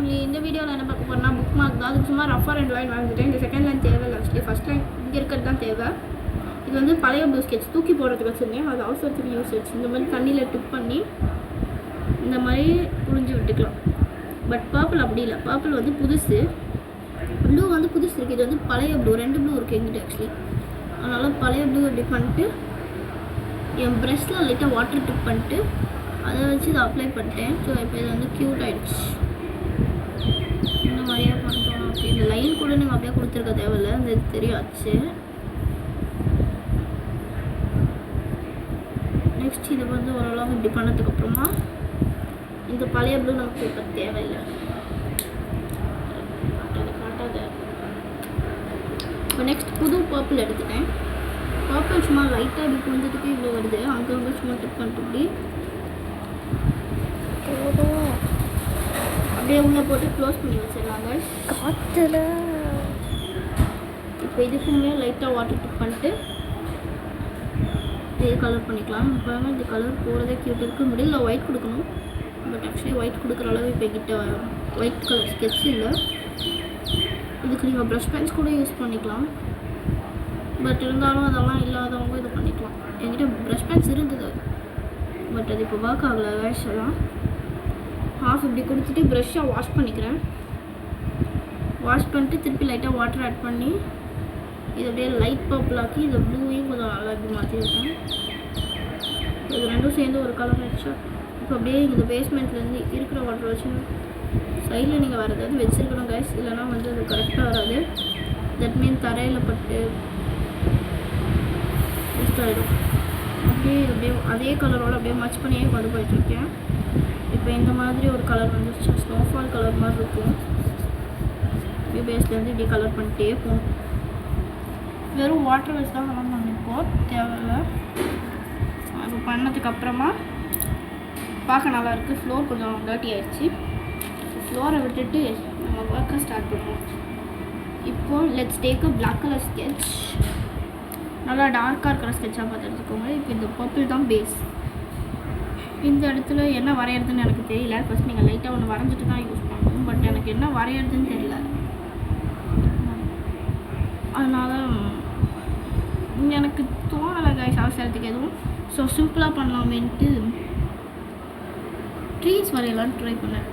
Family. இந்த வீடியோவில் என்ன பார்க்க போகிறோம்னா புக் மார்க் தான். அதுக்கு சும்மா ரஃபாக 2 லைன் வரைஞ்சிட்டேன். இந்த செகண்ட் லைன் தேவையில்லை, ஆக்சுவலி ஃபஸ்ட் லைன் இங்கே இருக்கிறது தான் தேவை. இது வந்து பழைய ப்ளூ ஸ்கெட்ச் தூக்கி போடுறதுக்கு வச்சுருந்தேன், அது அவசரத்துக்கு யூஸ் வச்சு இந்த மாதிரி தண்ணியில் டிப் பண்ணி இந்த மாதிரி புழிஞ்சு விட்டுக்கலாம். பட் பர்பிள் அப்படி இல்லை, பர்பிள் வந்து புதுசு, ப்ளூ வந்து புதுசு இருக்குது. இது வந்து பழைய ப்ளூ, 2 ப்ளூ இருக்குது எங்கிட்ட ஆக்சுவலி. அதனால் பழைய ப்ளூ இப்படி பண்ணிட்டு என் ப்ரெஷ்ஷில் லைட்டாக வாட்டர் டிப் பண்ணிட்டு அதை வச்சு இதை அப்ளை பண்ணிட்டேன். ஸோ இப்போ இது வந்து க்யூட் ஆகிடுச்சு. இந்த மாதிரியாக பண்ணிட்டோம். ஓகே, இந்த லைன் கூட நீங்கள் அப்படியே கொடுத்துருக்க தேவையில்லை, அந்த இது தெரியாச்சு. நெக்ஸ்ட் இதை வந்து ஓரளவு இப்படி பண்ணதுக்கப்புறமா இந்த பழைய ப்ளூ நமக்கு இப்போ தேவையில்லை. காட்டாத. இப்போ நெக்ஸ்ட் புது பர்பிள் எடுத்துட்டேன். பர்பிள் சும்மா லைட்டாக இப்படி புரிஞ்சதுக்கு இவ்வளோ வருது. அங்கே சும்மா டிப் பண்ணிட்டு இப்படி அப்படியே உள்ளே போட்டு க்ளோஸ் பண்ணி வச்சிடலாங்க காற்றுல. இப்போ இதுக்குமே லைட்டாக வாட்டர் டிப் பண்ணிட்டு இதே கலர் பண்ணிக்கலாம். இப்போ இந்த கலர் போகிறதே க்யூட் இருக்குது. மிடில் ஒயிட் கொடுக்கணும், பட் ஆக்சுவலி ஒயிட் கொடுக்குற அளவு இப்போ என்கிட்ட ஒயிட் கலர் ஸ்கெட்ச் இல்லை. இதுக்கு நீங்கள் ப்ரஷ் பென்ஸ் கூட யூஸ் பண்ணிக்கலாம், பட் இருந்தாலும் அதெல்லாம் இல்லாதவங்க இது பண்ணிக்கலாம். என்கிட்ட ப்ரஷ் பென்ஸ் இருந்தது, பட் அது இப்போ ஒர்க் ஆகலை. வேஷெல்லாம் ஹாஃப் இப்படி கொடுத்துட்டு ப்ரெஷ்ஷை வாஷ் பண்ணிக்கிறேன். வாஷ் பண்ணிட்டு திருப்பி லைட்டாக வாட்டர் ஆட் பண்ணி இது அப்படியே லைட் பர்பிள் ஆக்கி இந்த ப்ளூவையும் கொஞ்சம் நல்லா இப்படி மாற்றிருக்கேன். இது ரெண்டும் சேர்ந்து ஒரு கலர் ஆகிடுச்சா. இப்போ அப்படியே இந்த பேஸ்மெண்ட்லேருந்து இருக்கிற வாட்டர் வச்சு சைடில் நீங்கள் வேறு ஏதாவது வச்சுருக்கணும் கைஸ், இல்லைனா வந்து அது கரெக்டாக வராது. தட் மீன் தரையில் பட்டு வேஸ்ட் ஆகிடும். அப்படியே அதே கலரோடு அப்படியே மச் பண்ணியே கொண்டு போயிட்டுருக்கேன். இப்போ இந்த மாதிரி ஒரு கலர் வந்துருச்சு, ஸ்னோஃபால் கலர் மாதிரி இருக்கும். இப்படி பேஸ்லேருந்து இப்படி கலர் பண்ணிட்டே போகும். வெறும் வாட்டர் வச்சு தான் கலர் பண்ணிப்போம், தேவையில்லை. அது பண்ணதுக்கப்புறமா பார்க்க நல்லாயிருக்கு. ஃப்ளோர் கொஞ்சம் டர்ட்டி ஆகிடுச்சு. ஃப்ளோரை விட்டுட்டு நம்ம ஒர்க்கை ஸ்டார்ட் பண்ணுவோம். இப்போது let's take a black colour sketch. நல்லா டார்க்காக இருக்கிற ஸ்கெட்சாக பார்த்து எடுத்துக்கோங்க. இப்போ இந்த பர்பிள் தான் பேஸ். இந்த இடத்துல என்ன வரைகிறதுன்னு எனக்கு தெரியல. ஃபஸ்ட் நீங்கள் லைட்டாக ஒன்று வரைஞ்சிட்டு தான் யூஸ் பண்ணணும், பட் எனக்கு என்ன வரைகிறதுன்னு தெரியல. அதனால் எனக்கு தோணலை கைஸ் அவசரத்துக்கு எதுவும். ஸோ சிம்பிளாக பண்ணலாமேன்ட்டு ட்ரீஸ் வரையலான்னு ட்ரை பண்ணேன்.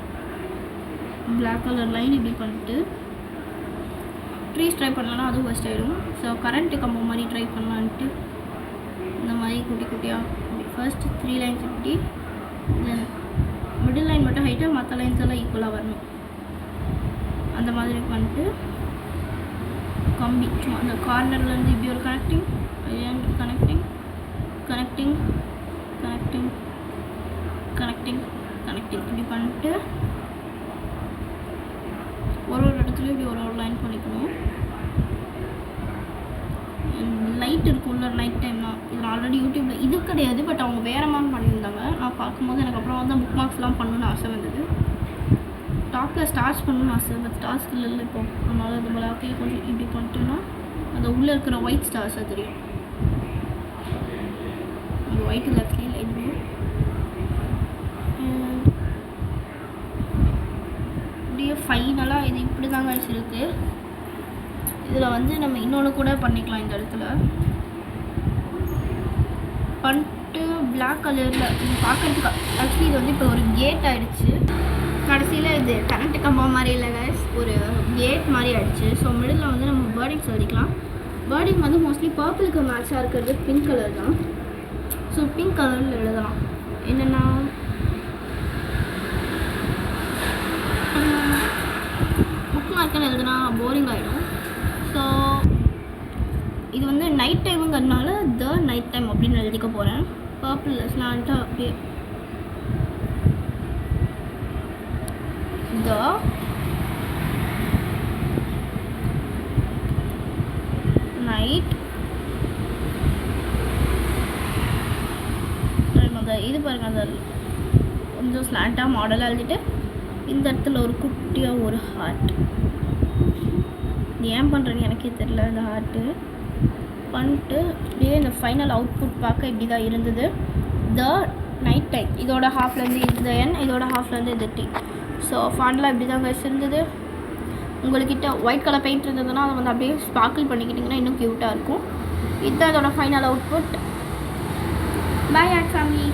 பிளாக் கலர் லைன் இப்படி பண்ணிட்டு ட்ரீஸ் ட்ரை பண்ணலன்னா அதுவும் ஃபஸ்ட் ஆகிடும். ஸோ கரண்ட்டு கம்பம் மாதிரி ட்ரை பண்ணலான்ட்டு இந்த மாதிரி குட்டி குட்டியாக ஃபர்ஸ்ட் 3 லைன்ஸ் இப்படி, தென் மிடில் லைன் மட்டும் ஹைட்டாக, மற்ற லைன்ஸ் எல்லாம் ஈக்குவலாக வரணும். அந்த மாதிரி பண்ணிட்டு கம்பி சும்மா அந்த கார்னர்லேருந்து இப்படி ஒரு connecting connecting connecting connecting connecting connecting இப்படி பண்ணிட்டு ஒரு இடத்துலையும் இப்படி ஒரு லைன் பண்ணிக்கணும். லைட் இருக்கும்ல, நைட் டைம் தான். இதில் ஆல்ரெடி யூடியூப்பில் இது கிடையாது, பட் அவங்க வேறு மாதிரி பண்ணியிருந்தாங்க. நான் பார்க்கும்போது எனக்கு அப்புறம் வந்து புக் மார்க்ஸ்லாம் பண்ணணுன்னு ஆசை வந்தது. டாப்பில் ஸ்டார்ஸ் பண்ணணும்னு ஆசை, பட் ஸ்டார்ஸ் இல்லை இப்போ. அதனால் இந்த பிளாக்கே கொஞ்சம் இப்படி பண்ணிட்டோன்னா அந்த உள்ளே இருக்கிற ஒயிட் ஸ்டார்ஸாக தெரியும். அந்த ஒயிட் லெஃப்ட்லேயே லைட் ப்ளூ. இப்படியே ஃபைனலாக இது இப்படி தாங்க இருக்குது. இதில் வந்து நம்ம இன்னொன்று கூட பண்ணிக்கலாம். இந்த இடத்துல பண்ணிட்டு பிளாக் கலரில் பார்க்குறதுக்கு ஆக்சுவலி இது வந்து இப்போ ஒரு கேட் ஆகிடுச்சு. கடைசியில் இது கரண்ட்டு கம்பம் மாதிரி இல்லை கைஸ், ஒரு கேட் மாதிரி ஆகிடுச்சு. ஸோ மிடில் வந்து நம்ம பேர்டிங்ஸ் எழுதிக்கலாம். பேர்டிங் வந்து மோஸ்ட்லி பர்பிளுக்கு மேட்சாக இருக்கிறது பிங்க் கலர் தான். ஸோ பிங்க் கலரில் எழுதலாம். என்னென்னா புக் மார்க்குன்னு எழுதுனா போரிங் ஆகிடும். ஸோ இது வந்து நைட் டைமுங்கிறதுனால த நைட் டைம் அப்படின்னு எழுதிக்க போகிறேன். பர்பிள் ஸ்லாண்டாக அப்படியே த நைட் அந்த இது பாருங்கள், அந்த கொஞ்சம் ஸ்லாண்டாக மாடலாக எழுதிட்டு இந்த இடத்துல ஒரு குட்டியாக ஒரு ஹார்ட். ஏன் பண்ணுறேன்னு எனக்கே தெரில. இந்த ஹார்ட்டு பண்ணிட்டு அப்படியே இந்த ஃபைனல் அவுட்புட் பார்க்க இப்படி தான் இருந்தது. The night time. இதோட ஹாஃப்லேருந்து இந்த என், இதோட ஹாஃப்லேருந்து இந்த டி. ஸோ ஃபாண்டெலாம் இப்படி தான் கைஸ் இருந்தது. உங்கள்கிட்ட ஒயிட் கலர் பெயிண்ட் இருந்ததுன்னா அதை வந்து அப்படியே ஸ்பார்க்கிள் பண்ணிக்கிட்டிங்கன்னா இன்னும் க்யூட்டாக இருக்கும். இதுதான் இதோட final output. Bye art family.